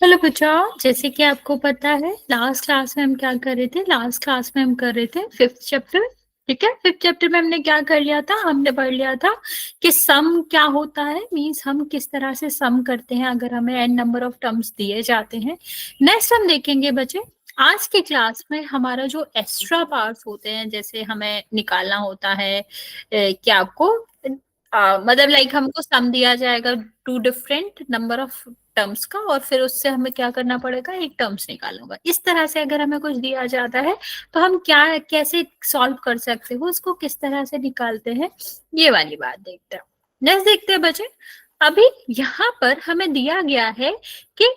Hello बच्चा, जैसे कि आपको पता है लास्ट क्लास में हम क्या कर रहे थे। लास्ट क्लास में हम कर रहे थे फिफ्थ चैप्टर। ठीक है, फिफ्थ चैप्टर में हमने क्या कर लिया था, हमने पढ़ लिया था कि सम क्या होता है। मींस हम किस तरह से सम करते हैं अगर हमें एन नंबर ऑफ टर्म्स दिए जाते हैं। नेक्स्ट हम देखेंगे बच्चे, आज की क्लास में हमारा जो एक्स्ट्रा पार्ट्स होते हैं, जैसे हमें निकालना होता है क्या आपको मतलब लाइक हमको सम दिया जाएगा two different number of terms का, और फिर उससे हमें क्या करना पड़ेगा, एक टर्म्स निकालना होगा। इस तरह से अगर हमें कुछ दिया जाता है तो हम क्या कैसे सॉल्व कर सकते हो, उसको किस तरह से निकालते हैं, ये वाली बात देखते हैं। नेक्स्ट देखते हैं बच्चे, अभी यहाँ पर हमें दिया गया है कि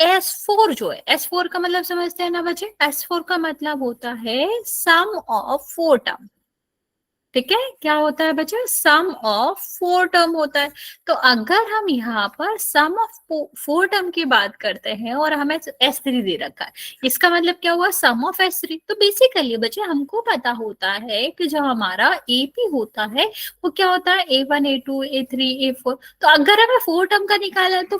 S4 जो है, S4 का मतलब समझते हैं ना बच्चे। S4 का मतलब होता है सम ऑफ फोर टर्म। ठीक है, क्या होता है बच्चा, सम ऑफ फोर टर्म होता है। तो अगर हम यहाँ पर सम ऑफ फोर टर्म की बात करते हैं और हमें S3 दे रखा है, इसका मतलब क्या हुआ, सम ऑफ S3। तो बेसिकली बच्चे हमको पता होता है कि जो हमारा AP होता है वो क्या होता है, A1 A2 A3 A4। तो अगर हमें फोर टर्म का निकाला है तो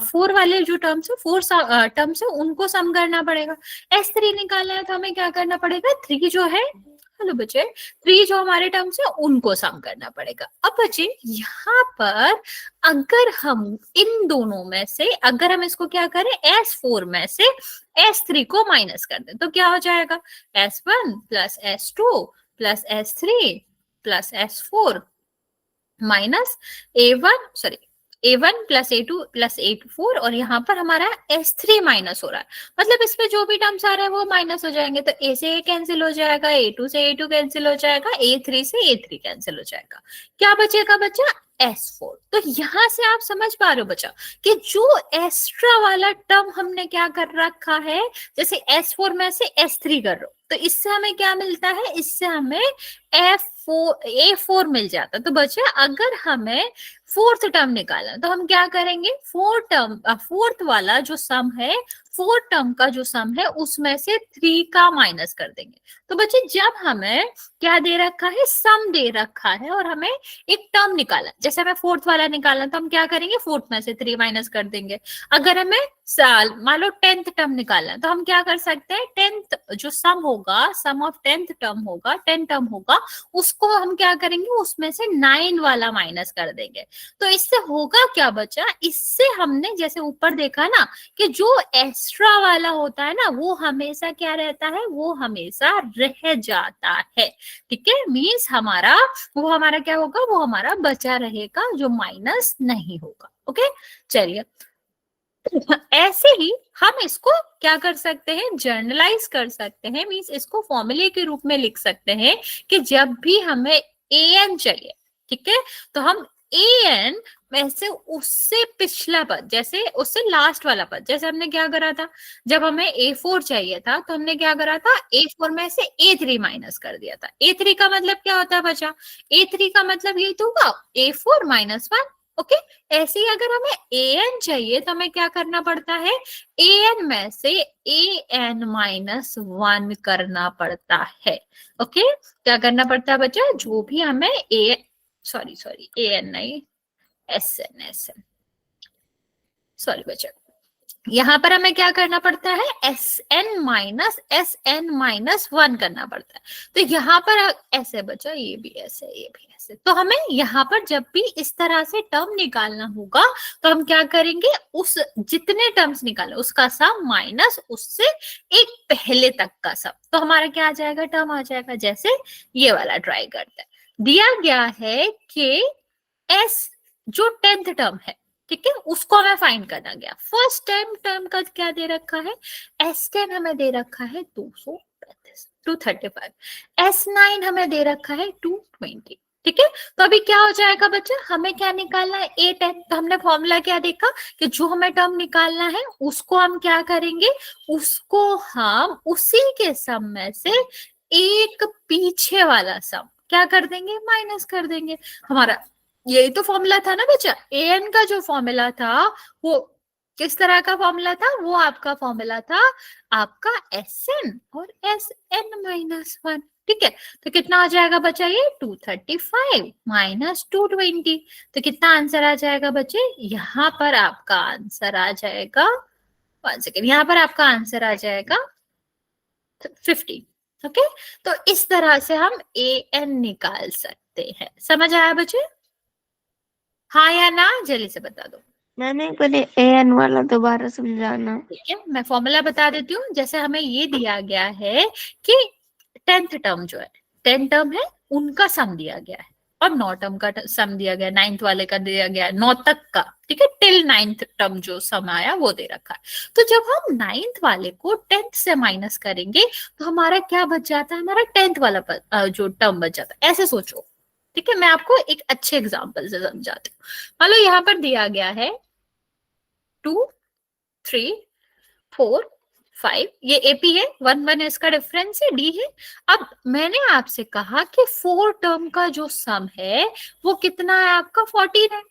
फोर वाले जो टर्म्स है, फोर टर्म्स है, उनको सम करना पड़ेगा। S3 निकालना है तो हमें क्या करना पड़ेगा, थ्री जो है, हेलो बच्चे, थ्री जो हमारे टर्म्स है उनको सम करना पड़ेगा। अब बच्चे यहाँ पर अगर हम इन दोनों में से, अगर हम इसको क्या करें, S4 में से S3 को माइनस कर दें तो क्या हो जाएगा, S1 plus S2 plus S3 plus S4 minus A1, sorry A1 plus A2 plus A4, और यहाँ पर हमारा S3 माइनस हो रहा है। मतलब इसमें जो भी टर्म्स आ रहे हैं वो माइनस हो जाएंगे। तो A से A कैंसिल हो जाएगा, A2 से A2 कैंसिल हो जाएगा, A3 से A3 कैंसिल हो जाएगा। क्या बचेगा बच्चा, S4। तो यहां से आप समझ पा रहे हो बच्चा कि जो एक्स्ट्रा वाला टर्म हमने क्या कर रखा है, जैसे S4 में से S3 कर रहे हो, तो इससे हमें क्या मिलता है, इससे हमें A4 मिल जाता। तो बच्चे अगर हमें फोर्थ टर्म निकालना तो हम क्या करेंगे, फोर्थ वाला जो सम है, फोर्थ टर्म का जो सम है उसमें से थ्री का माइनस कर देंगे। तो बच्चे जब हमें क्या दे रखा है, सम दे रखा है और हमें एक टर्म निकाला, जैसे हमें फोर्थ वाला निकालना तो हम क्या करेंगे, फोर्थ में से थ्री माइनस कर देंगे। अगर हमें साल मान लो टेंथ टर्म निकालना है तो हम क्या कर सकते हैं, टेंथ जो सम होगा, सम ऑफ टेंथ टर्म होगा, टेन टर्म होगा, उसको हम क्या करेंगे, उसमें से नाइन वाला माइनस कर देंगे। तो इससे होगा क्या बचा, इससे हमने जैसे ऊपर देखा ना कि जो एक्स्ट्रा वाला होता है ना वो हमेशा क्या रहता है, वो हमेशा रह जाता है। ठीक है, मीन्स हमारा वो हमारा क्या होगा, वो हमारा बचा रहेगा, जो माइनस नहीं होगा। ओके, चलिए ऐसे ही हम इसको क्या कर सकते हैं, जर्नलाइज कर सकते हैं। मीन्स इसको फॉर्मूले के रूप में लिख सकते हैं कि जब भी हमें एन चाहिए, ठीक है, तो हम एन में से उससे पिछला पद, जैसे उससे लास्ट वाला पद, जैसे हमने क्या करा था, जब हमें A4 चाहिए था तो हमने क्या करा था, A4 में से A3 माइनस कर दिया था। A3 का मतलब क्या होता है बच्चा, A3 का मतलब ये तो होगा A4 माइनस वन। ओके, ऐसे ही अगर हमें एन चाहिए तो हमें क्या करना पड़ता है, एन में से एन माइनस वन करना पड़ता है। ओके, क्या करना पड़ता है बच्चा, जो भी हमें ए, सॉरी सॉरी एन नहीं, एस एन, सॉरी बच्चा, यहाँ पर हमें क्या करना पड़ता है, एस एन माइनस वन करना पड़ता है। तो यहाँ पर ऐसे बचा, ये भी ऐसे ये भी ऐसे, तो हमें यहाँ पर जब भी इस तरह से टर्म निकालना होगा तो हम क्या करेंगे, उस जितने टर्म्स निकाले उसका सम माइनस उससे एक पहले तक का सम, तो हमारा क्या आ जाएगा, टर्म आ जाएगा। जैसे ये वाला ट्राई करते हैं, दिया गया है कि एस जो टेंथ टर्म है, ठीक है, उसको हमें फाइंड करना गया। फर्स्ट टाइम टर्म का क्या दे रखा है, S10 हमें दे रखा है 235 235, S9 हमें दे रखा है 220। ठीक है, तो अभी क्या हो जाएगा बच्चा, हमें क्या निकालना है, A10। तो हमने फॉर्मूला क्या देखा कि जो हमें टर्म निकालना है उसको हम क्या करेंगे, उसको हम उसी के सम में से एक पीछे वाला सम क्या कर देंगे, माइनस कर देंगे। हमारा यही तो फॉर्मूला था ना बच्चा, एन का जो फॉर्मूला था वो किस तरह का फॉर्मूला था, वो आपका फॉर्मूला था आपका एस एन और एस एन माइनस वन। ठीक है, तो कितना आ जाएगा बच्चा, ये 235 माइनस 220। तो कितना आंसर आ जाएगा बच्चे, यहाँ पर आपका आंसर आ जाएगा 1 सेकेंड, यहाँ पर आपका आंसर आ जाएगा 50। ओके, तो इस तरह से हम ए एन निकाल सकते हैं। समझ आया बच्चे? हाँ या ना, जल्दी से बता दो। मैंने पहले ए एन वाला दोबारा समझाना। ठीक है, मैं फॉर्मूला बता देती हूँ। जैसे हमें ये दिया गया है कि 10th टर्म जो है, 10 टर्म है उनका सम दिया गया है, और 9 टर्म का सम दिया गया है, 9th वाले का दिया गया है, 9 तक का। ठीक है, टिल 9th टर्म जो सम आया वो दे रखा है। तो जब हम 9th वाले को 10th से माइनस करेंगे तो हमारा क्या बच जाता है, हमारा 10th वाला जो टर्म बच जाता है। ऐसे सोचो। ठीक है, मैं आपको एक अच्छे एग्जाम्पल से समझाती हूँ। मान लो यहाँ पर दिया गया है 2, 3, 4, 5, ये एपी है, 1 1 इसका डिफरेंस है, डी है। अब मैंने आपसे कहा कि 4 टर्म का जो सम है वो कितना है आपका, 14 है।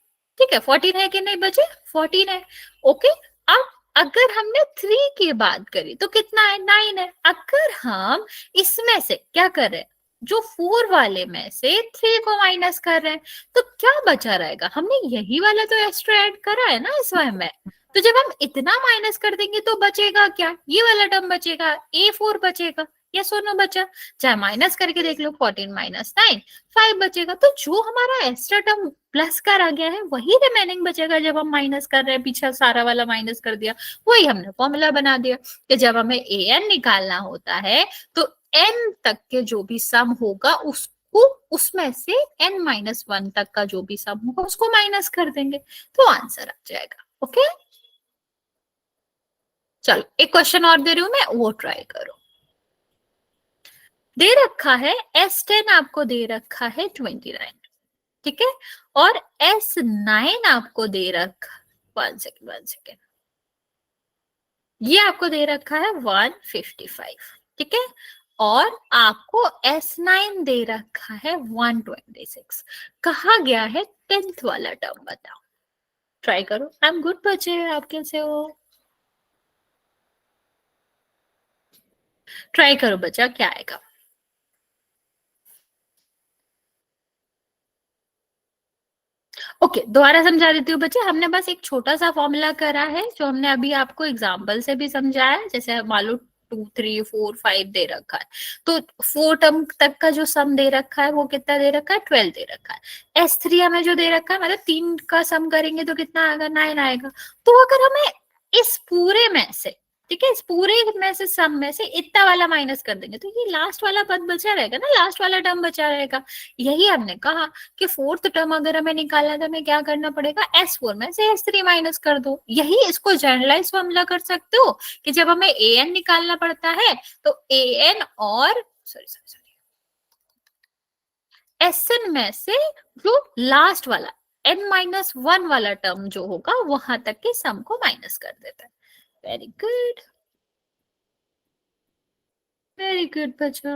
ठीक है, 14 है कि नहीं बचे, 14 है। ओके, अब अगर हमने 3 की बात करी तो कितना है, 9 है। अगर हम इसमें से क्या कर रहे हैं, जो 4 वाले में से 3 को माइनस कर रहे हैं, तो क्या बचा रहेगा, हमने यही वाला तो एक्स्ट्रा ऐड करा है ना इस वन में। तो जब हम इतना माइनस कर देंगे तो बचेगा क्या, ये वाला टर्म बचेगा, A4 बचेगा। या सोनो बचा, चाहे माइनस करके देख लो, 14 माइनस 9, 5 बचेगा। तो जो हमारा एक्स्ट्रा टर्म प्लस कर आ गया है वही रिमेनिंग बचेगा। जब हम माइनस कर रहे हैं, पीछे सारा वाला माइनस कर दिया, वही हमने फॉर्मूला बना दिया कि जब हमें ए एन निकालना होता है तो एन तक के जो भी सम होगा उसको, उसमें से n-1 तक का जो भी सम होगा उसको माइनस कर देंगे, तो आंसर आ जाएगा। ओके, चलो एक क्वेश्चन और दे रही हूं मैं, वो ट्राई करो। दे रखा है S10 आपको दे रखा है 29। ठीक है, और S9 आपको दे रखा, 1 सेकेंड 1 सेकेंड, ये आपको दे रखा है 155। ठीक है, और आपको S9 दे रखा है 126। कहा गया है 10th वाला टर्म बताओ। ट्राई करो, आई एम गुड बच्चे, आप कैसे हो? ट्राई करो बच्चा, क्या आएगा। ओके, दोबारा समझा देती हूँ बच्चे। हमने बस एक छोटा सा फॉर्मूला करा है जो हमने अभी आपको एग्जाम्पल से भी समझाया है। जैसे मान लो 2, 3, 4, 5 दे रखा है, तो 4 टर्म तक का जो सम दे रखा है वो कितना दे रखा है, 12 दे रखा है। S3 हमें जो दे रखा है, मतलब 3 का सम करेंगे तो कितना आएगा, 9 आएगा। तो अगर हमें इस पूरे में से, ठीक है, इस पूरे में से सम में से इतना वाला माइनस कर देंगे तो ये लास्ट वाला पद बचा रहेगा ना, लास्ट वाला टर्म बचा रहेगा। यही हमने कहा कि 4th टर्म अगर हमें निकालना है तो हमें क्या करना पड़ेगा, S4 में से S3 माइनस कर दो। यही इसको जनरलाइज फॉर्मूला कर सकते हो कि जब हमें AN निकालना पड़ता है तो AN और सॉरी सॉरी सॉरी SN में से जो लास्ट वाला n-1 वाला टर्म जो होगा वहां तक के सम को माइनस कर देता है। वेरी गुड, वेरी गुड बच्चा।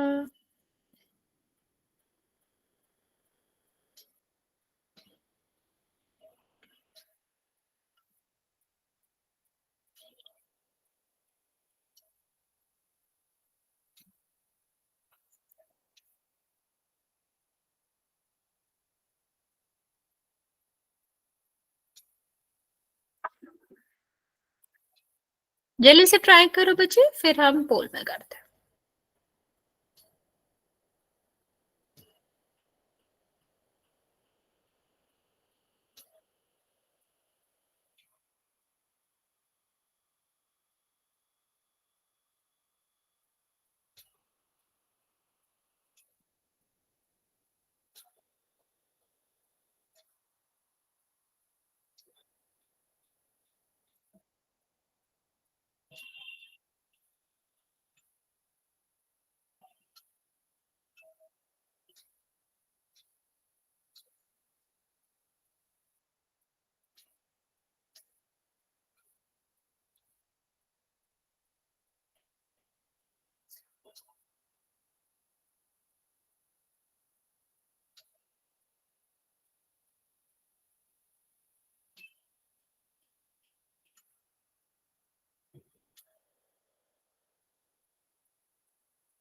जल्दी से ट्राई करो बच्चे, फिर हम पोल में करते हैं।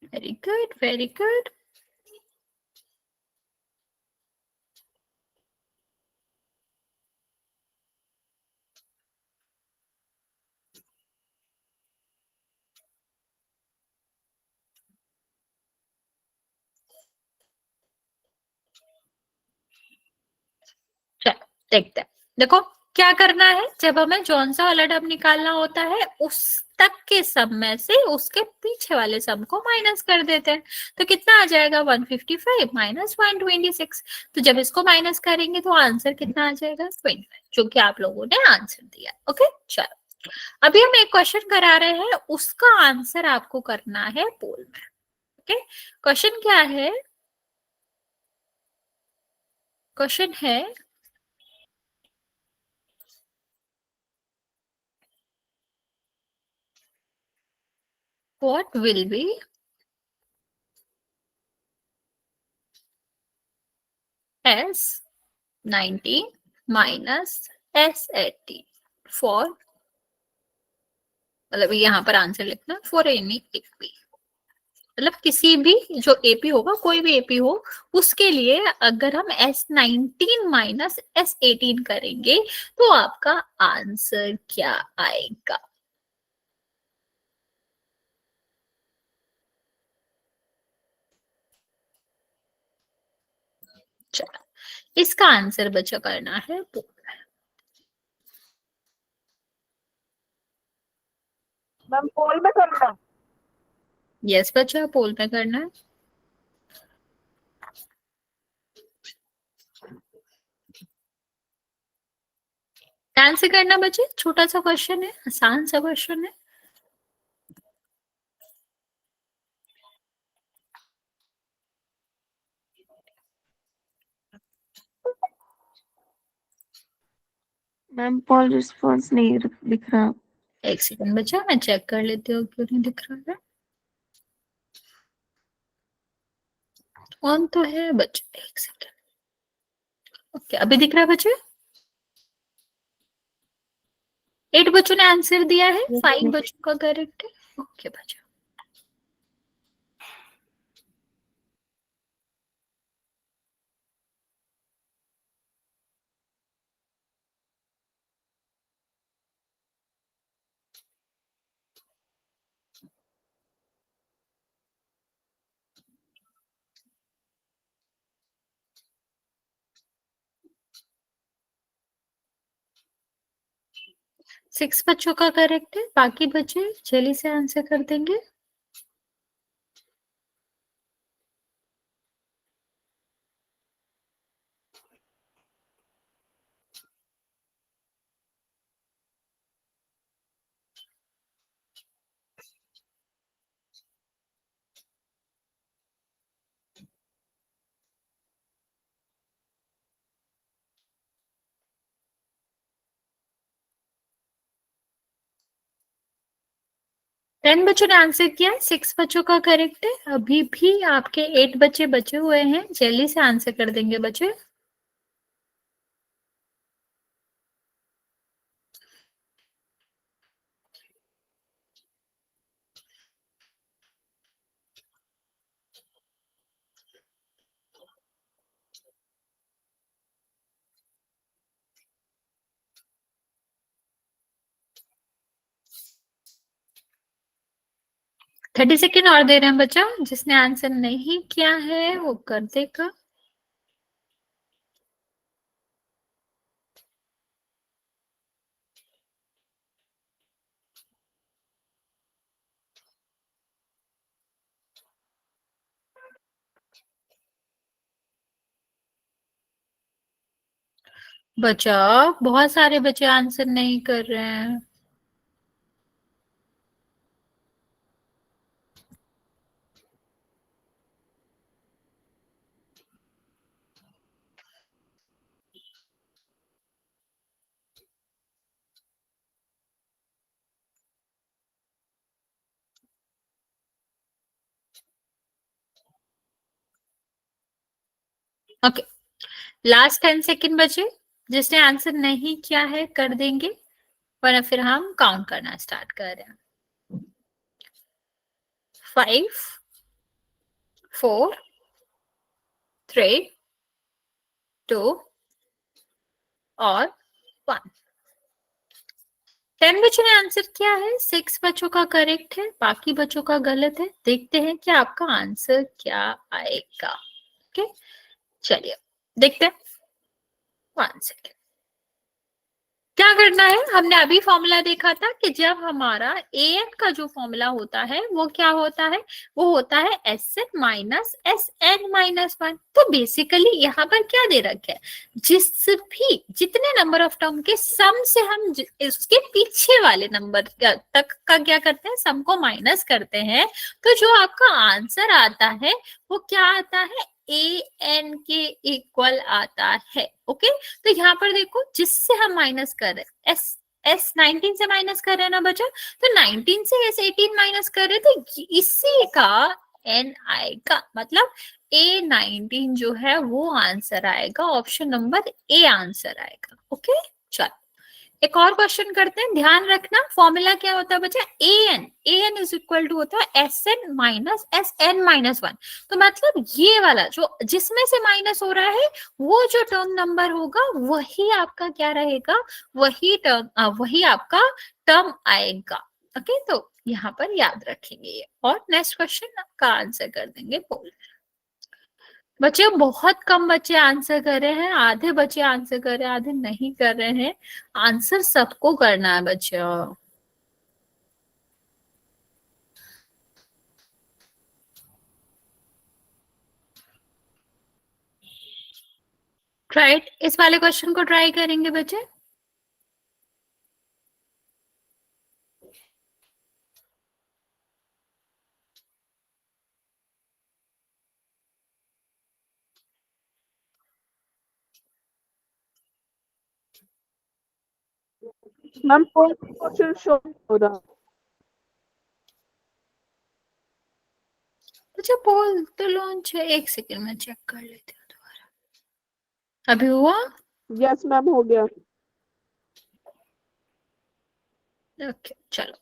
Very good, very good. देखते हैं। देखो क्या करना है, जब हमें जौन सा वाला टर्म निकालना होता है उस तक के सम में से उसके पीछे वाले सम को माइनस कर देते हैं। तो कितना आ जाएगा 155 माइनस 126। तो जब इसको माइनस करेंगे तो आंसर कितना आ जाएगा 25, जो कि आप लोगों ने आंसर दिया। ओके चलो, अभी हम एक क्वेश्चन करा रहे हैं, उसका आंसर आपको करना है पोल में। ओके क्वेश्चन क्या है, क्वेश्चन है what will be S19 minus S18 for, मतलब यहाँ पर आंसर लिखना फॉर एनी एपी, मतलब किसी भी जो एपी होगा, कोई भी एपी हो, उसके लिए अगर हम S19 माइनस S18 करेंगे तो आपका आंसर क्या आएगा। चलो इसका आंसर बचा करना है पोल। मैम पोल में करना। यस बच्चा पोल में करना है। ध्यान से करना बच्चे, छोटा सा क्वेश्चन है, आसान सा क्वेश्चन है। मैम पोल रिस्पॉन्स नहीं दिख रहा। एक सेकंड बच्चा, मैं चेक कर लेती हूँ क्यों नहीं दिख रहा है। ऑन तो है बच्चे, एक सेकंड। ओके अभी दिख रहा है बच्चे। 8 बच्चों ने आंसर दिया है, 5 बच्चों का करेक्ट है। ओके बच्चा, 6 बच्चों का करेक्ट है, बाकी बच्चे जल्दी से आंसर कर देंगे। टेन बच्चों ने आंसर किया, 6 बच्चों का करेक्ट है। अभी भी आपके 8 बच्चे बचे हुए हैं, जल्दी से आंसर कर देंगे बच्चे। थर्टी सेकेंड और दे रहे हैं बच्चा, जिसने आंसर नहीं किया है वो कर देगा। बच्चा बहुत सारे बच्चे आंसर नहीं कर रहे हैं। ओके लास्ट 10 सेकेंड बचे, जिसने आंसर नहीं किया है कर देंगे, वरना फिर हम काउंट करना स्टार्ट कर रहे हैं। 5 4 3 2 और 1। 10 बच्चों ने आंसर किया है, 6 बच्चों का करेक्ट है, बाकी बच्चों का गलत है। देखते हैं कि आपका आंसर क्या आएगा। ओके चलिए देखते हैं। 1 सेकेंड। क्या करना है, हमने अभी फॉर्मूला देखा था कि जब हमारा ए एन का जो फॉर्मूला होता है वो क्या होता है, वो होता है S N minus S N minus one. तो बेसिकली यहाँ पर क्या दे रखे है, जितने नंबर ऑफ टर्म के सम से हम उसके पीछे वाले नंबर तक का क्या करते हैं, सम को माइनस करते हैं, तो जो आपका आंसर आता है वो क्या आता है, ए एन के इक्वल आता है। ओके, तो यहाँ पर देखो जिससे हम माइनस कर रहे हैं, एस 19 से माइनस कर रहे हैं ना बच्चा, तो 19 से एस 18 माइनस कर रहे हैं, तो इसी का एन आएगा, मतलब ए 19 जो है वो आंसर आएगा, ऑप्शन नंबर ए आंसर आएगा। ओके, चलो एक और क्वेश्चन करते हैं, ध्यान रखना फॉर्मूला क्या होता है बच्चा, A N is equal to होता है S N minus S N minus one. तो मतलब ये वाला जो जिसमें से माइनस हो रहा है वो जो टर्म नंबर होगा वही आपका क्या रहेगा, वही आपका टर्म आएगा। ओके, तो यहाँ पर याद रखेंगे ये, और नेक्स्ट क्वेश्चन का आंसर कर देंगे बोल। बच्चे बहुत कम बच्चे आंसर कर रहे हैं, आधे बच्चे आंसर कर रहे हैं, आधे नहीं कर रहे हैं। आंसर सबको करना है बच्चों। ट्राई, इस वाले क्वेश्चन को ट्राई करेंगे बच्चे। मैम क्वेश्चन शो हो रहा। बच्चे पोल तो लॉन्च है, एक सेकंड में चेक कर लेते हैं दोबारा। अभी हुआ? यस मैम, हो गया। ओके चलो,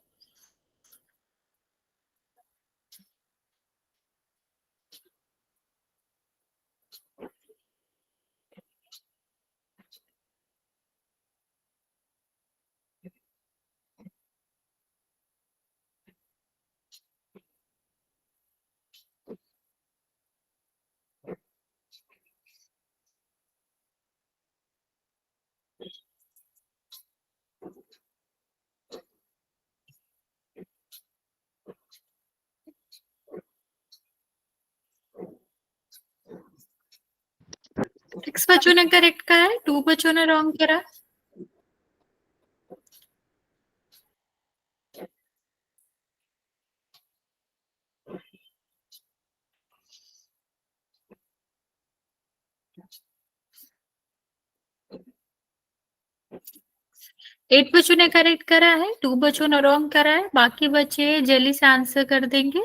सिक्स बच्चों ने करेक्ट करा है, 2 बच्चों ने रॉन्ग करा है। एट बच्चों ने करेक्ट करा है, 2 बच्चों ने रॉन्ग करा है, बाकी बच्चे जल्दी से आंसर कर देंगे।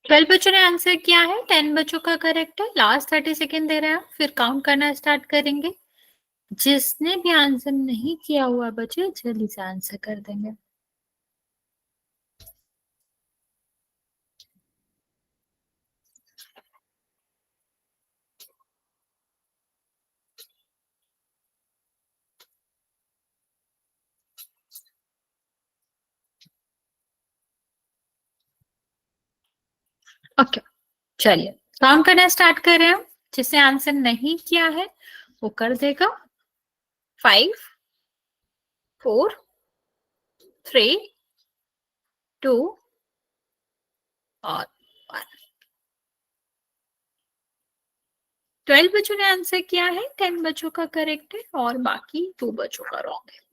ट्वेल्व बच्चों ने आंसर किया है, 10 बच्चों का करेक्ट है। लास्ट 30 सेकेंड दे रहे हैं, फिर काउंट करना स्टार्ट करेंगे। जिसने भी आंसर नहीं किया हुआ बच्चे जल्दी से आंसर कर देंगे। ओके चलिए काउंट करना स्टार्ट कर रहे हैं, जिसने आंसर नहीं किया है वो कर देगा। 5 4 3 2 और 1। 12 बच्चों ने आंसर किया है, 10 बच्चों का करेक्ट है और बाकी 2 बच्चों का रॉन्ग है।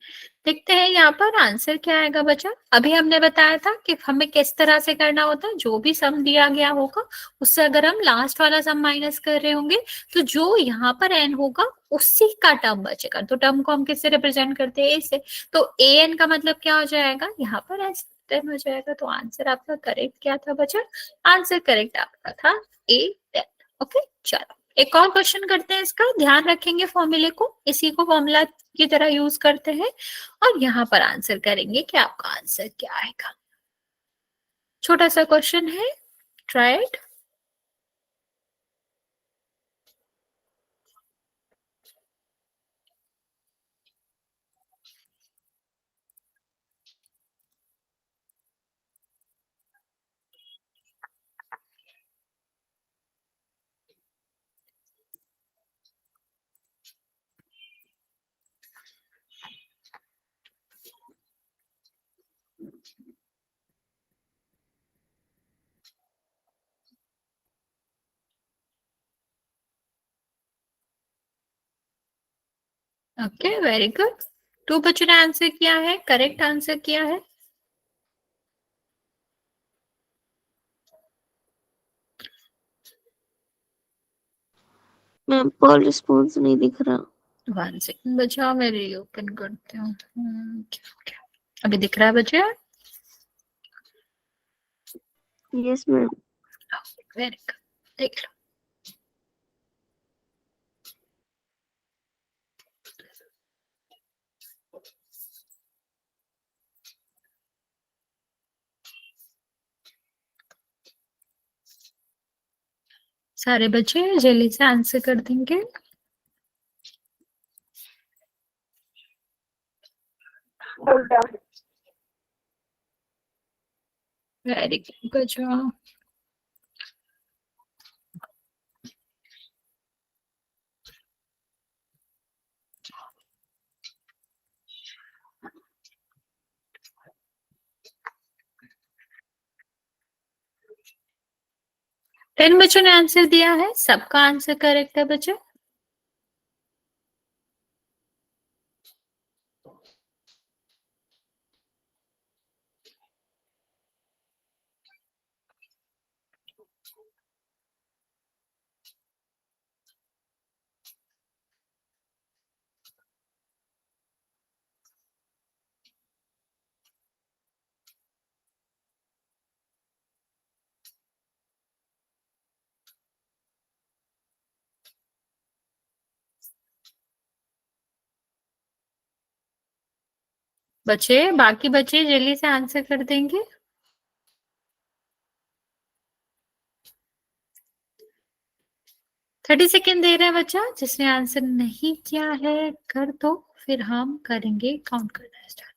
देखते हैं यहाँ पर आंसर क्या आएगा बच्चा। अभी हमने बताया था कि हमें किस तरह से करना होता है, जो भी सम दिया गया होगा उससे अगर हम लास्ट वाला सम माइनस कर रहे होंगे तो जो यहाँ पर एन होगा उसी का टर्म बचेगा। तो टर्म को हम किससे रिप्रेजेंट करते हैं? ए से। तो ए एन का मतलब क्या हो जाएगा? यहाँ पर एस टेन हो जाएगा। तो आंसर आपका करेक्ट क्या था बच्चा? आंसर करेक्ट आपका था ए टेन। ओके, चलो एक और क्वेश्चन करते हैं। इसका ध्यान रखेंगे, फॉर्मूले को इसी को फॉर्मूला की तरह यूज करते हैं और यहाँ पर आंसर करेंगे कि आपका आंसर क्या आएगा। छोटा सा क्वेश्चन है, try it. Okay, very good. 2 बच्चों ने आंसर किया है, करेक्ट आंसर किया है। मैम पॉल रिस्पॉन्स नहीं दिख रहा। 1 सेकंड बचा, मैं रीओपन करती हूँ। क्या अभी दिख रहा है बच्चे? Yes ma'am. वेरी गुड, देख लो। सारे बच्चे जल्दी से आंसर कर देंगे। हो गया। वेरी गुड बच्चों। टेन बच्चों ने आंसर दिया है, सबका आंसर करेक्ट है बच्चों। बच्चे, बाकी बच्चे जल्दी से आंसर कर देंगे। 30 सेकेंड दे रहे हैं बच्चा, जिसने आंसर नहीं किया है कर दो, फिर हम करेंगे काउंट करना स्टार्ट।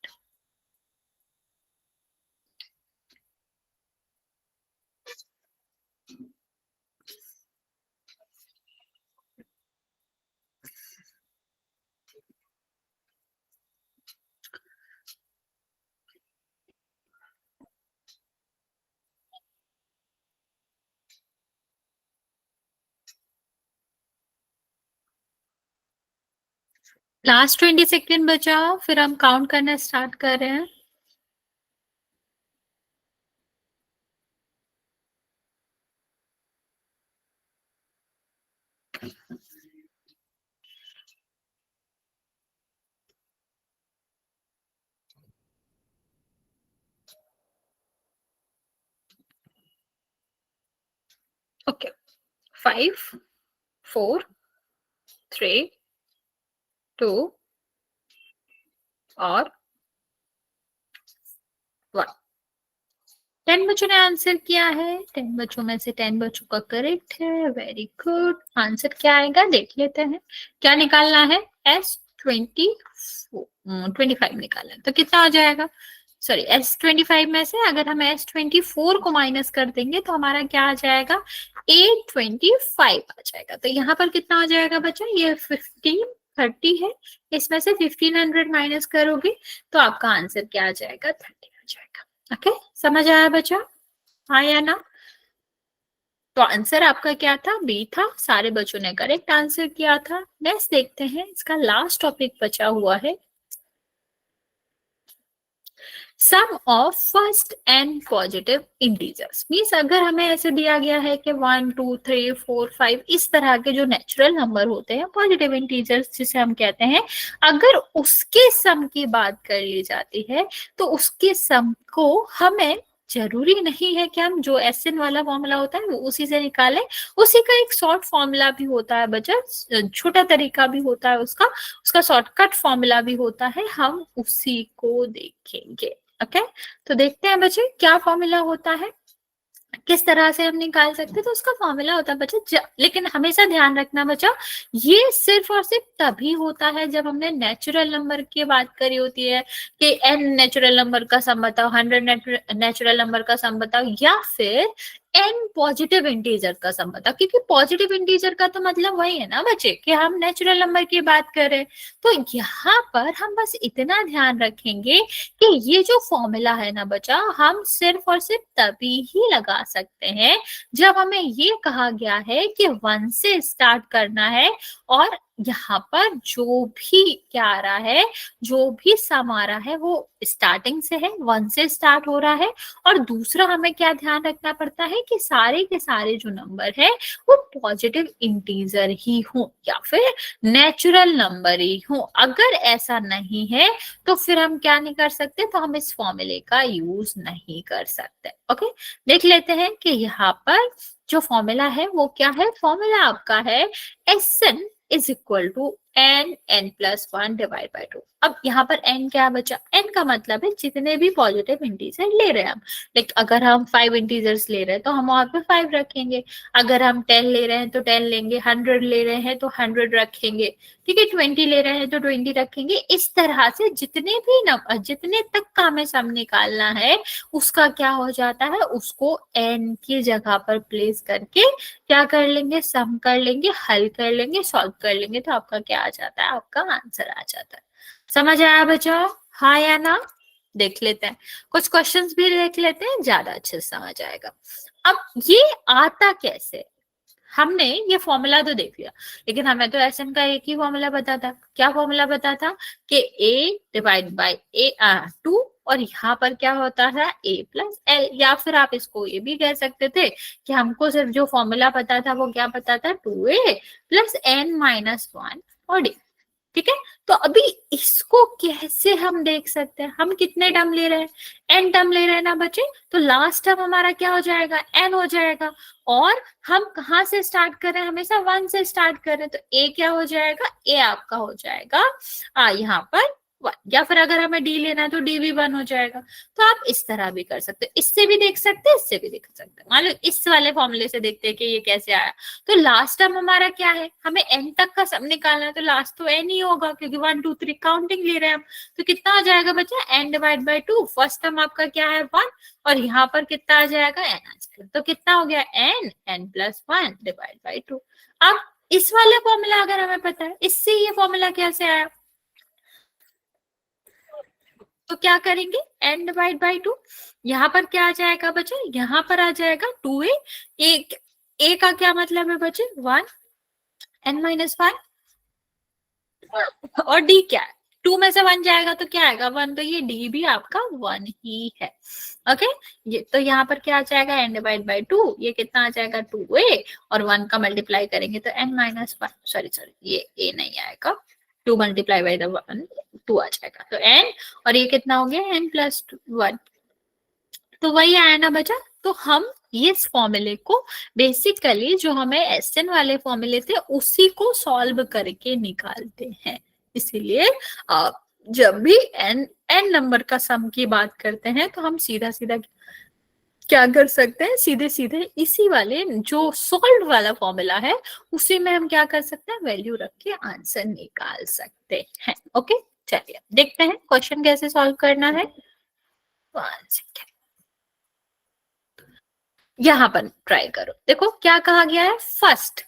लास्ट 20 सेकेंड बचा, फिर हम काउंट करना स्टार्ट कर रहे हैं। ओके, 5 4 3 2 और 1। 10 बच्चों ने आंसर किया है। 10 बच्चों में से 10 बच्चों का करेक्ट है। Very good. आंसर क्या आएगा देख लेते हैं। क्या निकालना है? S24 25 निकालना है, तो कितना आ जाएगा? सॉरी, S25 में से अगर हम S24 को माइनस कर देंगे तो हमारा क्या आ जाएगा? A25 आ जाएगा। तो यहाँ पर कितना आ जाएगा बच्चा? ये 1530 है, इसमें से 1500 माइनस करोगे तो आपका आंसर क्या आ जाएगा? 30 आ जाएगा। ओके, समझ आया बच्चा? हाँ या ना? तो आंसर आपका क्या था? बी था। सारे बच्चों ने करेक्ट आंसर किया था। नेक्स्ट देखते हैं, इसका लास्ट टॉपिक बचा हुआ है। Sum of first n positive integers. Means अगर हमें ऐसे दिया गया है कि 1 2 3 4 5 इस तरह के जो नेचुरल नंबर होते हैं पॉजिटिव इंटीजर्स जिसे हम कहते हैं, अगर उसके सम की बात कर ली जाती है तो उसके सम को हमें जरूरी नहीं है कि हम जो एसएन वाला फॉर्मूला होता है वो उसी से निकालें। उसी का एक शॉर्ट फॉर्मूला भी होता है बच्चा, छोटा तरीका भी होता है उसका शॉर्टकट फॉर्मूला भी होता है, हम उसी को देखेंगे। ओके तो देखते हैं बच्चे क्या फॉर्मूला होता है, किस तरह से हम निकाल सकते हैं। तो उसका फॉर्मूला होता है बच्चा, लेकिन हमेशा ध्यान रखना बच्चा, ये सिर्फ और सिर्फ तभी होता है जब हमने नेचुरल नंबर की बात करी होती है कि n नेचुरल नंबर का सम बताओ, 100 नेचुरल नंबर का सम बताओ, या फिर n पॉजिटिव इंटीजर का सम बताओ। क्योंकि पॉजिटिव इंटीजर का तो मतलब वही है ना बच्चे कि हम नेचुरल नंबर की बात करें। तो यहाँ पर हम बस इतना ध्यान रखेंगे कि ये जो फॉर्मूला है ना बच्चा, हम सिर्फ और सिर्फ तभी ही लगा सकते हैं जब हमें ये कहा गया है कि 1 से स्टार्ट करना है, और यहाँ पर जो भी क्या आ रहा है, जो भी सम आ रहा है वो स्टार्टिंग से है, 1 से स्टार्ट हो रहा है। और दूसरा हमें क्या ध्यान रखना पड़ता है कि सारे के सारे जो नंबर है वो पॉजिटिव इंटीजर ही हो या फिर नेचुरल नंबर ही हो। अगर ऐसा नहीं है तो फिर हम क्या नहीं कर सकते, तो हम इस फॉर्मूले का यूज नहीं कर सकते। ओके देख लेते हैं कि यहाँ पर जो फॉर्मूला है वो क्या है। फॉर्मूला आपका है S N is equal to n plus 1 divide by 2। अब यहाँ पर n क्या बचा, n का मतलब है जितने भी पॉजिटिव इंटीजर ले रहे हैं हम। लाइक अगर हम 5 इंटीजर्स ले रहे हैं तो हम वहां पे 5 रखेंगे, अगर हम 10 ले रहे हैं तो 10 लेंगे, 100 ले रहे हैं तो 100 रखेंगे, ठीक है, 20 ले रहे हैं तो 20 रखेंगे। इस तरह से जितने भी नंबर, जितने तक का हमें सम निकालना है उसका क्या हो जाता है, उसको n की जगह पर प्लेस करके क्या कर लेंगे, सम कर लेंगे, हल कर लेंगे, सॉल्व कर लेंगे, तो आपका क्या आ जाता है, आपका आंसर आ जाता है। समझ आया बच्चों, हाँ या ना? देख लेते हैं कुछ क्वेश्चंस भी देख लेते हैं, ज्यादा अच्छे से समझ आएगा। अब ये आता कैसे, हमने ये फॉर्मूला तो देख लिया, लेकिन हमें तो एसएन का एक ही फॉर्मूला पता था। क्या फॉर्मूला पता था कि a डिवाइड बाई ए 2, और यहाँ पर क्या होता है a प्लस एल, या फिर आप इसको ये भी कह सकते थे कि हमको सिर्फ जो फॉर्मूला पता था वो क्या पता था, 2a प्लस n माइनस 1 और d। ठीक है, तो अभी इसको कैसे हम देख सकते हैं, हम कितने टर्म ले रहे हैं, n टर्म ले रहे हैं ना बच्चे, तो लास्ट टर्म हमारा क्या हो जाएगा, n हो जाएगा। और हम कहाँ से स्टार्ट कर रहे हैं, हमेशा 1 से स्टार्ट कर रहे हैं, तो a क्या हो जाएगा, a आपका हो जाएगा यहाँ पर 1, या फिर अगर हमें d लेना है तो d भी 1 हो जाएगा। तो आप इस तरह भी कर सकते हो, इससे भी देख सकते हैं, इससे भी देख सकते हैं। मान लो इस वाले फॉर्मूले से देखते हैं कि ये कैसे आया। तो लास्ट टर्म हमारा क्या है, हमें n तक का सम निकालना है, तो लास्ट तो n ही होगा क्योंकि 1 2 3 काउंटिंग ले रहे हैं हम। तो कितना हो जाएगा बच्चा, n divide by 2, first term आपका क्या है 1, और यहाँ पर कितना आ जाएगा, n आ जाएगा। तो कितना हो गया, n प्लस 1 डिवाइड बाई 2। अब इस वाला फॉर्मूला अगर हमें पता है, इससे ये फॉर्मूला कैसे आया, तो क्या करेंगे, n डिवाइड बाई 2, यहाँ पर क्या आ जाएगा बच्चे, यहाँ पर आ जाएगा 2a, a का क्या मतलब है बच्चे 1, n माइनस 1, और d क्या है, 2 में से 1 जाएगा तो क्या आएगा 1, तो ये d भी आपका 1 ही है। ओके ये तो यहाँ पर क्या आ जाएगा, n डिवाइड बाई 2, ये कितना आ जाएगा 2a, और 1 का मल्टीप्लाई करेंगे तो n माइनस 1, सॉरी ये a नहीं आएगा, 2 मल्टीप्लाई बाई 1 2 आ जाएगा, तो n, और ये कितना हो गया n प्लस 1, तो वही आया ना बचा। तो हम इस फॉर्मूले को बेसिकली जो हमें एसएन वाले फॉर्मूले थे उसी को सॉल्व करके निकालते हैं। इसीलिए जब भी एन नंबर का सम की बात करते हैं तो हम सीधा सीधा क्या कर सकते हैं, सीधे सीधे इसी वाले जो सॉल्व वाला फॉर्मूला है उसी में हम क्या कर सकते हैं, वैल्यू रख के आंसर निकाल सकते हैं। ओके चलिए देखते हैं क्वेश्चन कैसे सॉल्व करना है। यहां पर ट्राई करो, देखो क्या कहा गया है, फर्स्ट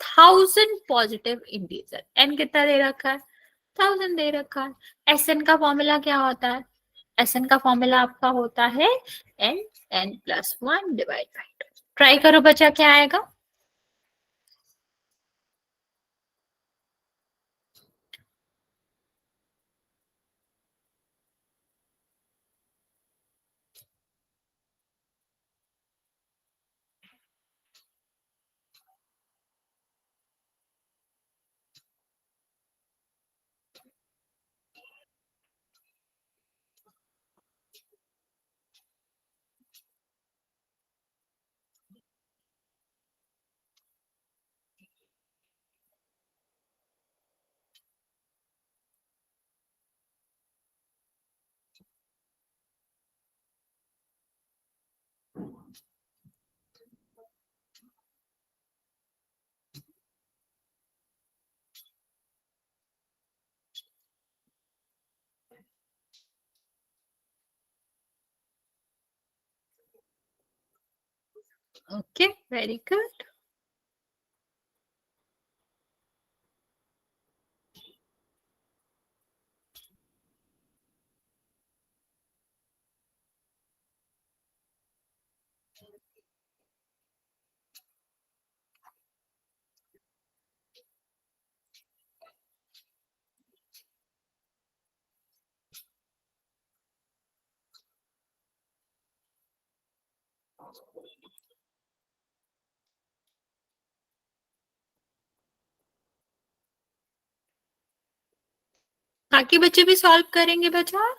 1000 पॉजिटिव इंटीजर, एन कितना दे रखा है, 1000 दे रखा है। एस एन का फॉर्मूला क्या होता है, एस एन का फॉर्मूला आपका होता है N plus 1 divide by 2। Try करो बच्चा क्या आएगा, ओके, वेरी गुड। बाकी बच्चे भी सॉल्व करेंगे बच्चा।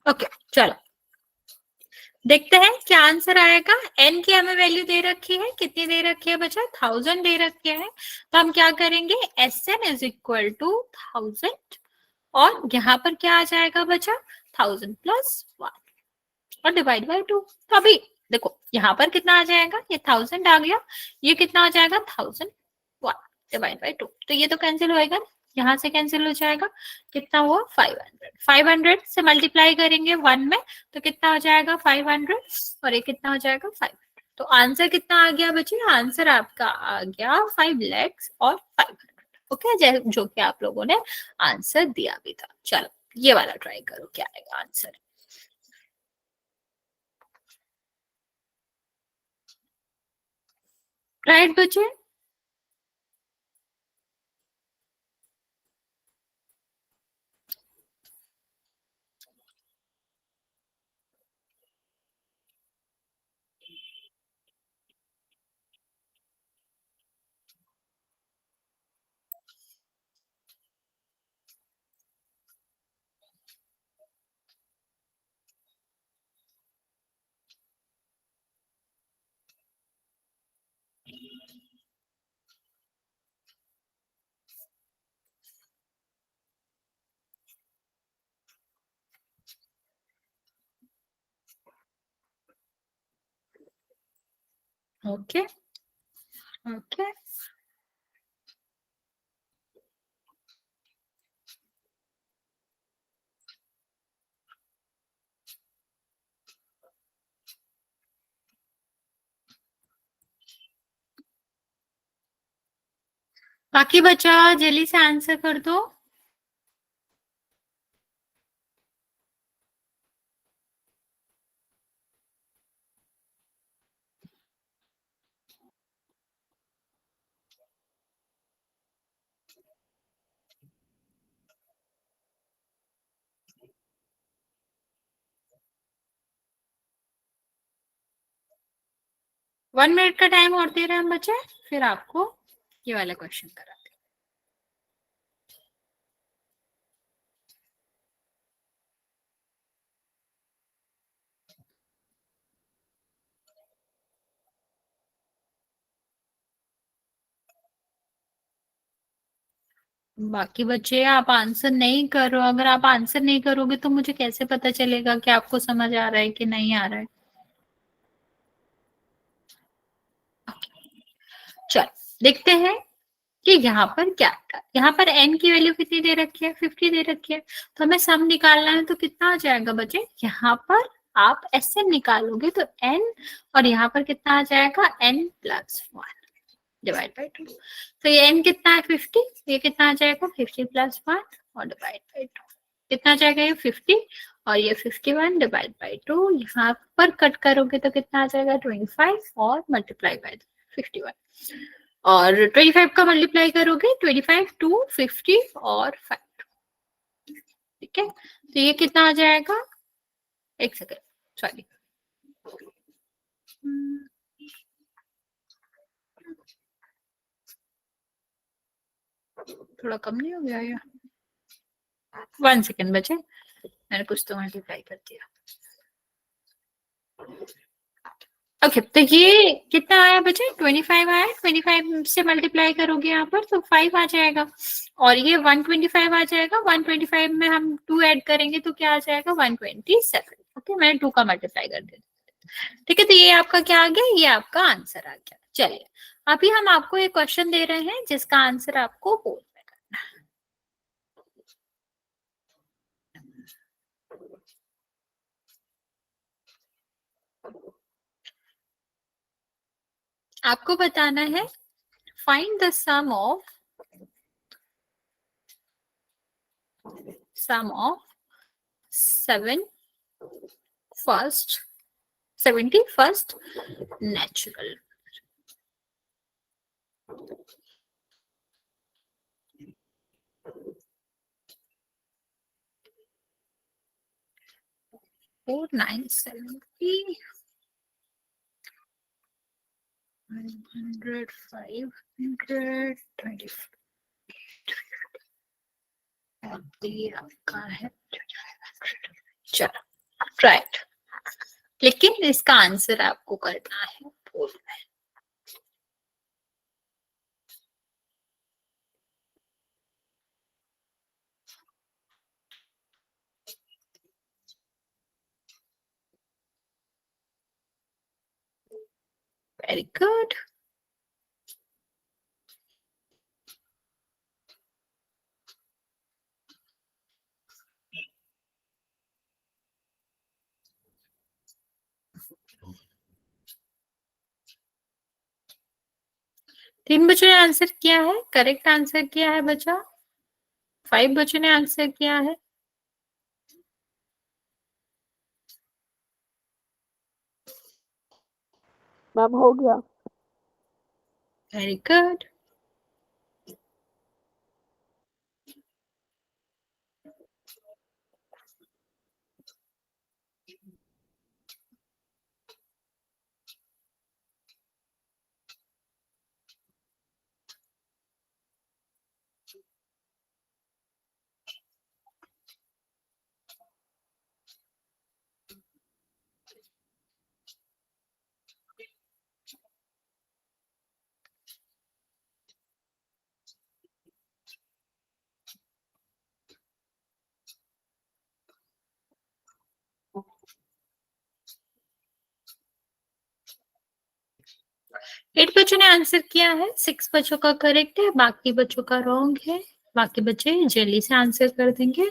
ओके, चलो देखते हैं क्या आंसर आएगा। एन की हमें वैल्यू दे रखी है, कितनी दे रखी है बच्चा? 1000 दे रखी है। तो हम क्या करेंगे, S N is equal to 1000 और यहाँ पर क्या आ जाएगा बच्चा? 1000 प्लस 1 और डिवाइड बाय 2। तो अभी देखो यहाँ पर कितना आ जाएगा, ये 1000 आ गया, ये कितना आ जाएगा? 1001 डिवाइड बाय 2। तो ये तो कैंसिल होएगा, यहाँ से कैंसिल हो जाएगा। कितना हुआ? 500। 500 से मल्टीप्लाई करेंगे 1 में तो कितना हो जाएगा? 500 और ये कितना हो जाएगा? 500। तो आंसर कितना आ गया बच्चे? आंसर आपका आ गया 5 lakhs और 500। ओके, जो कि आप लोगों ने आंसर दिया भी था। चलो ये वाला ट्राई करो, क्या आएगा आंसर। राइट बच्चे? ओके ओके, बाकी बच्चा जल्दी से आंसर कर दो। वन मिनट का टाइम और दे रहे हैं हम बच्चे, फिर आपको ये वाला क्वेश्चन कराते हैं। बाकी बच्चे आप आंसर नहीं करो, अगर आप आंसर नहीं करोगे तो मुझे कैसे पता चलेगा कि आपको समझ आ रहा है कि नहीं आ रहा है। चल देखते हैं कि यहाँ पर क्या था। यहाँ पर n की वैल्यू कितनी दे रखी है? 50 दे रखी है। तो हमें सम निकालना है, तो कितना आ जाएगा बच्चे? यहाँ पर आप एस एन निकालोगे तो n और यहाँ पर कितना आ जाएगा? n plus 1। Divide by 2। तो ये n कितना है 50, ये कितना आ जाएगा 50 प्लस 1 और डिवाइड बाई 2, कितना आ जाएगा ये 50 और ये 51 डिवाइड बाई 2, यहाँ पर कट करोगे तो कितना आ जाएगा 25 और मल्टीप्लाई बाई 51 और 25 का मल्टीप्लाई करोगे 25 2 50 और 5, ठीक है। तो ये कितना आ जाएगा, एक सेकेंड सॉरी, थोड़ा कम नहीं हो गया ये, 1 सेकेंड बचे, मैंने कुछ तो मल्टीप्लाई कर दिया। ओके तो ये कितना आया बचे 25 आया, 25 से मल्टीप्लाई करोगे यहाँ पर तो 5 आ जाएगा और ये 125 आ जाएगा, 125 में हम 2 ऐड करेंगे तो क्या आ जाएगा 127। ओके मैंने 2 का मल्टीप्लाई कर दिया, ठीक है। तो ये आपका क्या आ गया, ये आपका आंसर आ गया। चलिए अभी हम आपको एक क्वेश्चन दे रहे हैं जिसका आंसर आपको बोर्ड में करना है। आपको बताना है find the sum of 71st natural। Four 970 100 500 25 आपका है 2500। चलो राइट, लेकिन इसका आंसर आपको करना है बोल में। Very good. तीन बच्चों ने आंसर किया है, करेक्ट आंसर किया है बच्चा, 5 बच्चों ने आंसर किया है। मैम हो गया। Very good. एट बच्चों ने आंसर किया है, 6 बच्चों का करेक्ट है, बाकी बच्चों का रॉन्ग है। बाकी बच्चे जल्दी से आंसर कर देंगे।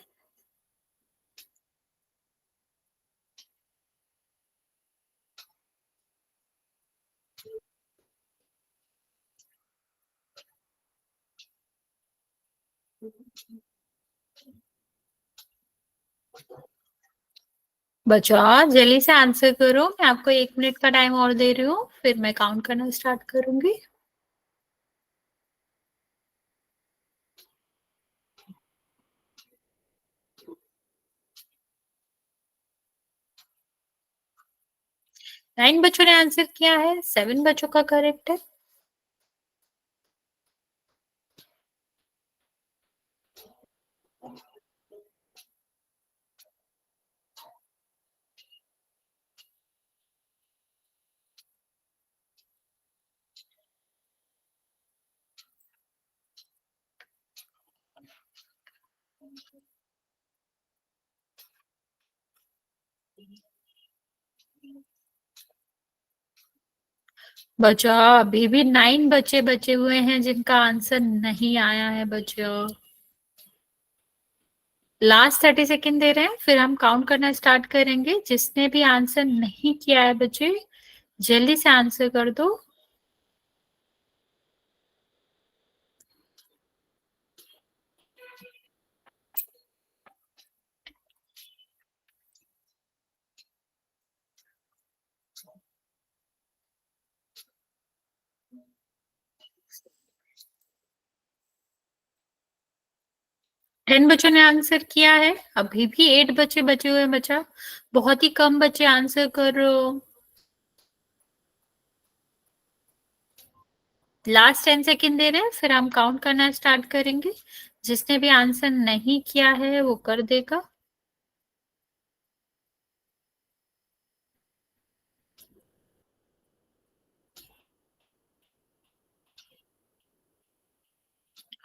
बच्चों जल्दी से आंसर करो, मैं आपको 1 मिनट का टाइम और दे रही हूँ, फिर मैं काउंट करना स्टार्ट करूंगी। नाइन बच्चों ने आंसर किया है, 7 बच्चों का करेक्ट है। बच्चों अभी भी 9 बच्चे बचे हुए हैं जिनका आंसर नहीं आया है। बच्चों लास्ट 30 सेकेंड दे रहे हैं, फिर हम काउंट करना स्टार्ट करेंगे। जिसने भी आंसर नहीं किया है बच्चे जल्दी से आंसर कर दो। 10 बच्चों ने आंसर किया है, अभी भी 8 बच्चे बचे हुए हैं बच्चा, बहुत ही कम बच्चे आंसर कर रहे हो। लास्ट 10 सेकेंड दे रहे हैं, फिर हम काउंट करना स्टार्ट करेंगे। जिसने भी आंसर नहीं किया है वो कर देगा।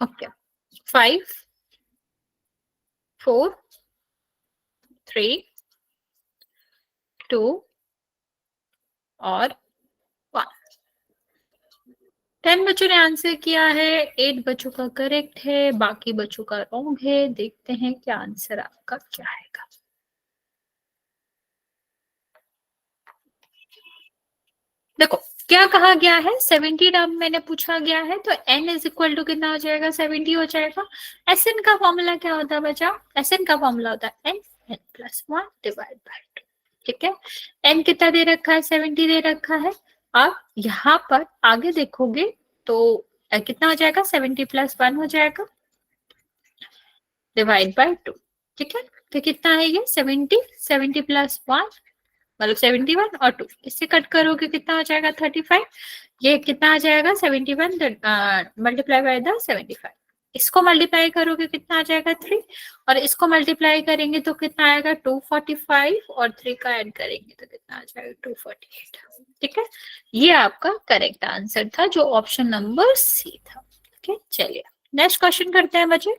ओके, 5 4 3 2 और 1। 10 बच्चों ने आंसर किया है, 8 बच्चों का करेक्ट है, बाकी बच्चों का रॉन्ग है। देखते हैं क्या आंसर आपका क्या आएगा। देखो क्या कहा गया है, 70 टर्म मैंने पूछा गया है, तो n इज इक्वल टू कितना हो जाएगा, 70 हो जाएगा। Sn का फॉर्मूला क्या होता है बच्चा, Sn का फॉर्मूला होता है n प्लस 1 डिवाइड बाय 2। ठीक है, n कितना दे रखा है, 70 दे रखा है। अब यहाँ पर आगे देखोगे तो कितना हो जाएगा, 70 प्लस 1 हो जाएगा डिवाइड बाय 2। ठीक है, तो कितना है ये 70 प्लस 1 मतलब 71 और 2, इससे कट करोगे कितना हो जाएगा 35। ये कितना आ जाएगा 71 मल्टीप्लाई बाय द 75, इसको मल्टीप्लाई करोगे कितना आ जाएगा 3, और इसको मल्टीप्लाई करेंगे तो कितना आएगा 245, और 3 का ऐड करेंगे तो कितना आ जाएगा 248। ठीक है, ये आपका करेक्ट आंसर था जो ऑप्शन नंबर सी था। ठीक है, चलिए नेक्स्ट क्वेश्चन करते हैं बच्चे।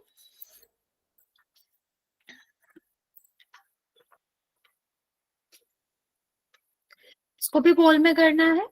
इसको भी बोल में करना है।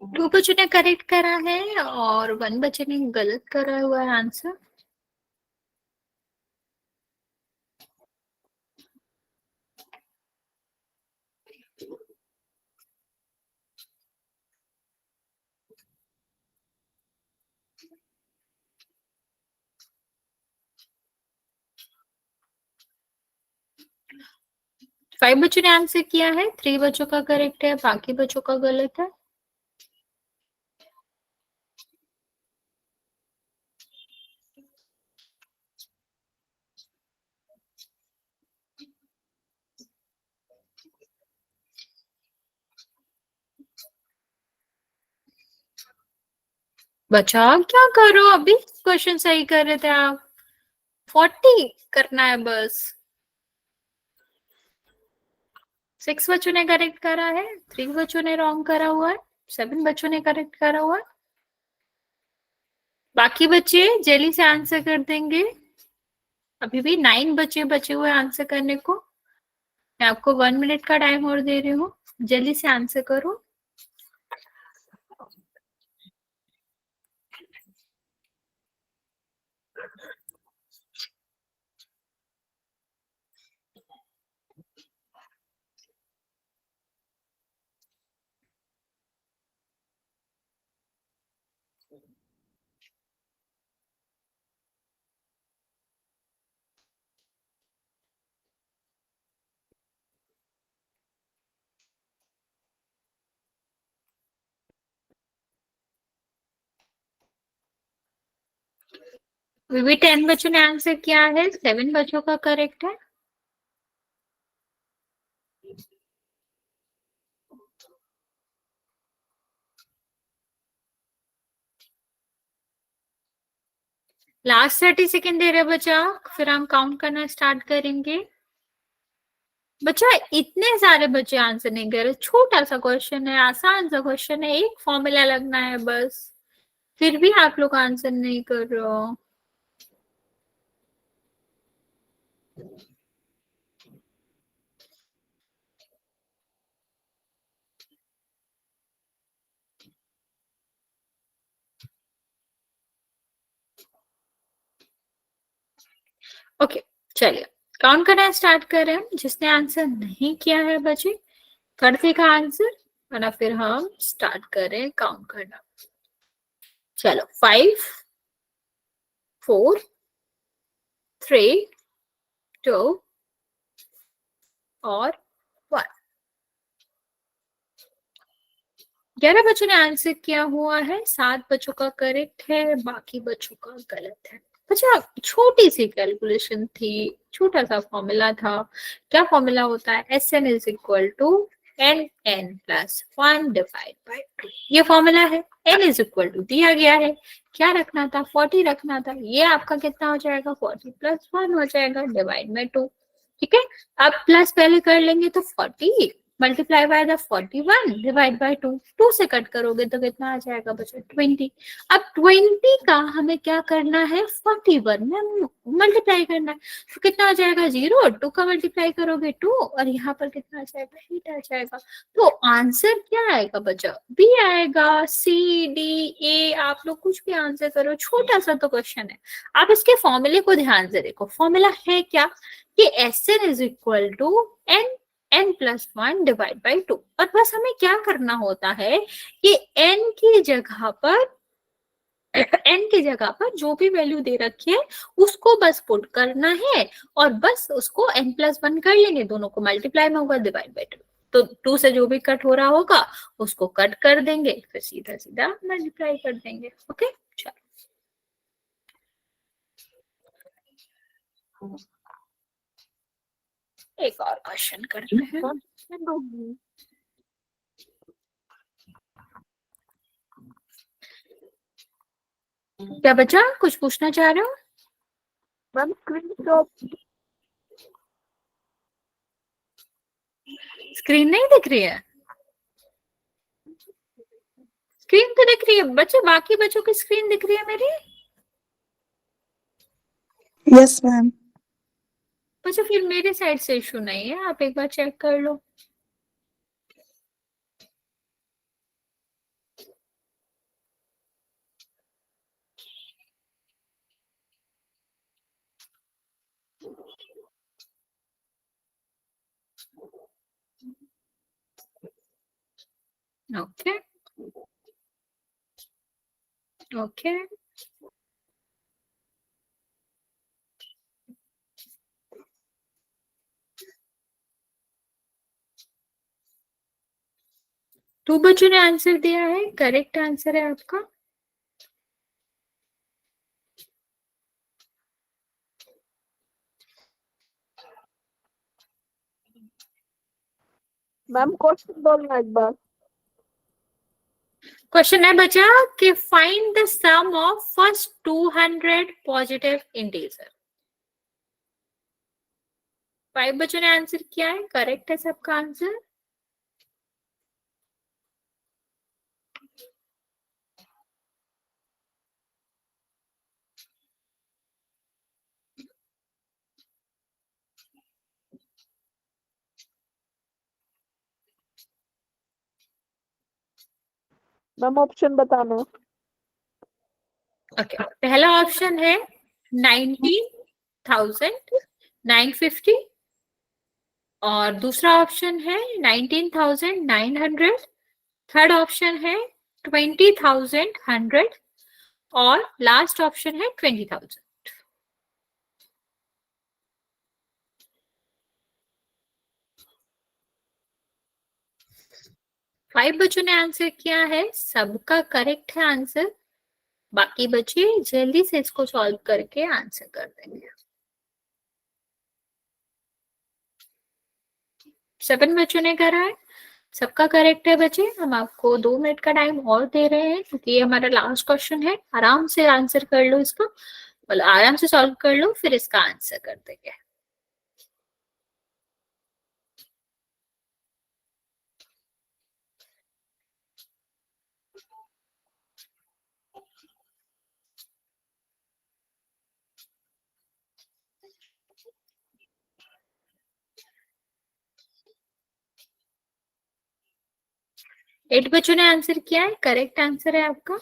दो बच्चों ने करेक्ट करा है और 1 बच्चे ने गलत करा हुआ है आंसर। फाइव बच्चों ने आंसर किया है, 3 बच्चों का करेक्ट है, बाकी बच्चों का गलत है। बच्चा क्या करो, अभी क्वेश्चन सही कर रहे थे आप, 40 करना है बस। 6 बच्चों ने करेक्ट करा है, 3 बच्चों ने रॉन्ग करा हुआ है, 7 बच्चों ने करेक्ट करा हुआ है। बाकी बच्चे जल्दी से आंसर कर देंगे। अभी भी 9 बच्चे बचे हुए आंसर करने को। मैं आपको 1 मिनट का टाइम और दे रही हूँ, जल्दी से आंसर करो। अभी भी 10 बच्चों ने आंसर किया है, 7 बच्चों का करेक्ट है। लास्ट 30 सेकेंड दे रहे बच्चा, फिर हम काउंट करना स्टार्ट करेंगे। बच्चा इतने सारे बच्चे आंसर नहीं कर रहे, छोटा सा क्वेश्चन है, आसान सा क्वेश्चन है, एक फॉर्मूला लगना है बस, फिर भी आप लोग आंसर नहीं कर रहे हो। ओके, चलिए काउंट करना स्टार्ट कर रहे हैं। जिसने आंसर नहीं किया है बच्चे कर देगा आंसर, वरना फिर हम स्टार्ट करें काउंट करना। चलो 5 4 3 2 और 1। 11 बच्चों ने आंसर किया हुआ है, 7 बच्चों का करेक्ट है, बाकी बच्चों का गलत है। अच्छा, छोटी सी कैलकुलेशन थी, छोटा सा फॉर्मूला था। क्या फॉर्मूला होता है? SN is equal to NN+1 divide by 2। ये फॉर्मूला है। N इज इक्वल टू दिया गया है, क्या रखना था? 40 रखना था। ये आपका कितना हो जाएगा? 40 + 1 हो जाएगा डिवाइड बाई 2। ठीक है, अब प्लस पहले कर लेंगे तो 40 multiply by the 41 divide by 2। 2 से कट करोगे तो कितना आ जाएगा बच्चों? 20। अब 20 का हमें क्या करना है? 41 में मल्टीप्लाई करना है, तो कितना आ जाएगा? 0। 2 का मल्टीप्लाई करोगे 2 और यहाँ पर कितना आ जाएगा? 8 आ जाएगा। तो आंसर क्या आएगा बच्चा? बी आएगा। C, D, A आप लोग कुछ भी आंसर करो, छोटा सा तो क्वेश्चन है। आप इसके फॉर्मूले को ध्यान से देखो। फॉर्मूला है क्या कि SN is equal to N+1 divide by 2। और बस हमें क्या करना होता है कि N की जगह पर जो भी वैल्यू दे रखी है उसको बस पुट करना है और बस उसको N+1 कर लेंगे, दोनों को मल्टीप्लाई में होगा डिवाइड बाई 2। तो 2 से जो भी कट हो रहा होगा उसको कट कर देंगे, फिर सीधा सीधा मल्टीप्लाई कर देंगे। ओके, चलो एक और क्वेश्चन करते हैं। क्या बच्चा कुछ पूछना चाह रहे हो? मैम स्क्रीन स्क्रीन नहीं दिख रही है? स्क्रीन तो दिख रही है बच्चे, बाकी बच्चों की स्क्रीन दिख रही है मेरी? Yes ma'am. बच्चे फिर मेरे साइड से इशू नहीं है, आप एक बार चेक कर लो। ओके ओके, दो बच्चों ने आंसर दिया है, करेक्ट आंसर है आपका। मैम क्वेश्चन बोलना एक बार। क्वेश्चन है बच्चा कि find the sum of first 200 positive integer. 5 बच्चों ने आंसर किया है, करेक्ट है सबका आंसर। मैम ऑप्शन बताना। ओके, पहला ऑप्शन है 19,950 और दूसरा ऑप्शन है 19,900, थर्ड ऑप्शन है 20,100 और लास्ट ऑप्शन है 20,000। 5 बच्चों ने आंसर किया है, सबका करेक्ट है आंसर। बाकी बच्चे जल्दी से इसको सॉल्व करके आंसर कर देंगे। 7 बच्चों ने करा है, सबका करेक्ट है बच्चे। हम आपको 2 मिनट का टाइम और दे रहे हैं क्योंकि ये हमारा लास्ट क्वेश्चन है। आराम से आंसर कर लो इसको, मतलब आराम से सॉल्व कर लो, फिर इसका आंसर कर देंगे। 8 बच्चों ने आंसर किया है, करेक्ट आंसर है आपका।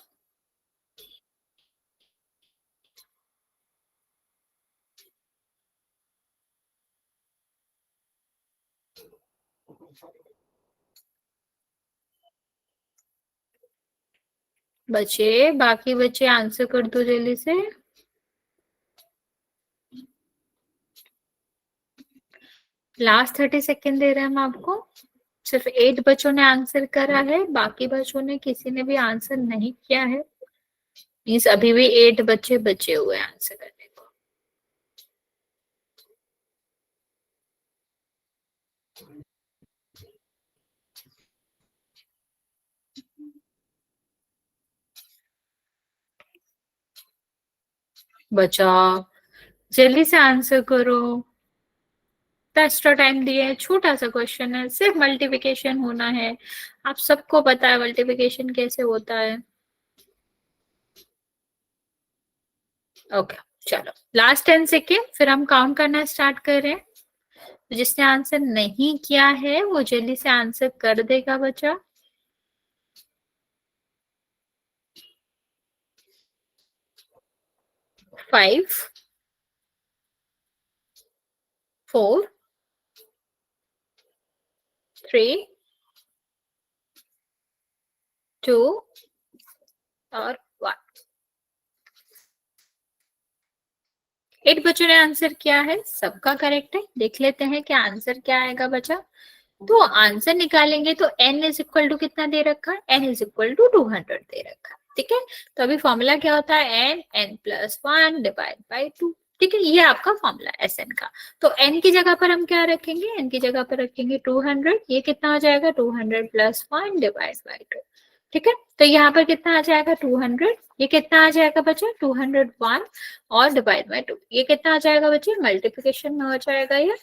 बच्चे, बाकी बच्चे आंसर कर दो जल्दी से। लास्ट 30 सेकेंड दे रहे हैं हम आपको। सिर्फ 8 बच्चों ने आंसर करा है, बाकी बच्चों ने किसी ने भी आंसर नहीं किया है। मीन्स अभी भी 8 बच्चे बचे हुए हैं आंसर करने को। बचाओ, जल्दी से आंसर करो। एक्स्ट्रा टाइम दिए है, छोटा सा क्वेश्चन है, सिर्फ मल्टीप्लिकेशन होना है। आप सबको पता है मल्टीप्लिकेशन कैसे होता है। ओके चलो, लास्ट 10 सेकेंड, फिर हम काउंट करना स्टार्ट कर रहे हैं। तो जिसने आंसर नहीं किया है वो जल्दी से आंसर कर देगा बच्चा। 5 4 3 2 और 1। 8 बच्चों ने आंसर किया है, सबका करेक्ट है। देख लेते हैं कि आंसर क्या आएगा बच्चा। तो आंसर निकालेंगे तो n इज इक्वल टू कितना दे रखा है, n इज इक्वल टू 200 दे रखा है। ठीक है, तो अभी फॉर्मूला क्या होता है, n प्लस 1 डिवाइड बाई 2। ठीक है, ये आपका फॉर्मूला है एस एन का। तो n की जगह पर हम क्या रखेंगे, n की जगह पर रखेंगे 200। ये कितना हो जाएगा, 200 प्लस 1 डिवाइड बाई 2। ठीक है, तो यहाँ पर कितना आ जाएगा 200। ये कितना आ जाएगा बच्चे, 201 और डिवाइड बाई 2। ये कितना आ जाएगा बच्चे, मल्टीप्लिकेशन में हो जाएगा ये।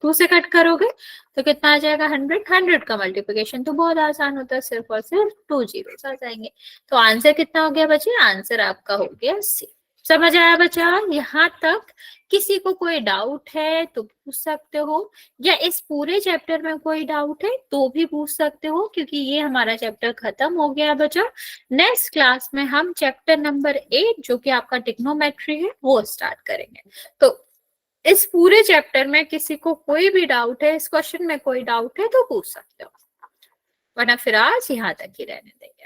2 से कट करोगे तो कितना आ जाएगा, 100। 100 का मल्टीप्लिकेशन तो बहुत आसान होता है, सिर्फ और सिर्फ 2 जीरोस आ जाएंगे। तो आंसर कितना हो गया बच्चे, आंसर आपका हो गया सी। समझ आया बच्चा यहाँ तक। किसी को कोई डाउट है तो पूछ सकते हो, या इस पूरे चैप्टर में कोई डाउट है तो भी पूछ सकते हो, क्योंकि ये हमारा चैप्टर खत्म हो गया बच्चा। नेक्स्ट क्लास में हम चैप्टर नंबर 8 जो कि आपका टिग्नोमेट्री है वो स्टार्ट करेंगे। तो इस पूरे चैप्टर में किसी को कोई भी डाउट है, इस क्वेश्चन में कोई डाउट है तो पूछ सकते हो, वरना फिर आज यहाँ तक ही रहने देंगे।